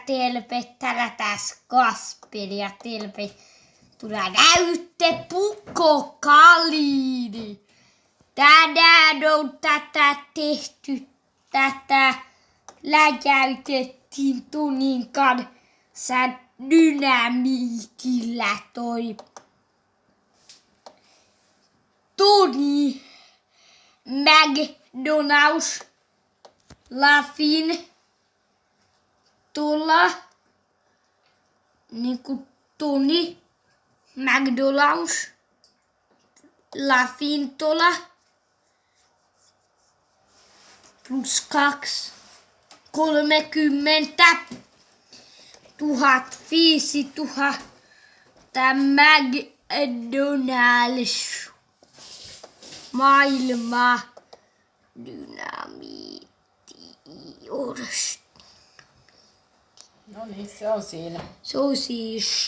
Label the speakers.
Speaker 1: terve, täällä taas Kasperi ja terve. Tulee näytte Pukko Kalliini. Tänään on tätä tehty, tätä läjäytettiin tunnin kanssa dynamiitillä toi Toni McDonald's Lafin tulla niinku Toni McDonald's Lafin tulla plus 2 30 000 5 000 McDonald's maailma dynamiitti.
Speaker 2: No niin, se on siinä.
Speaker 1: Se on siis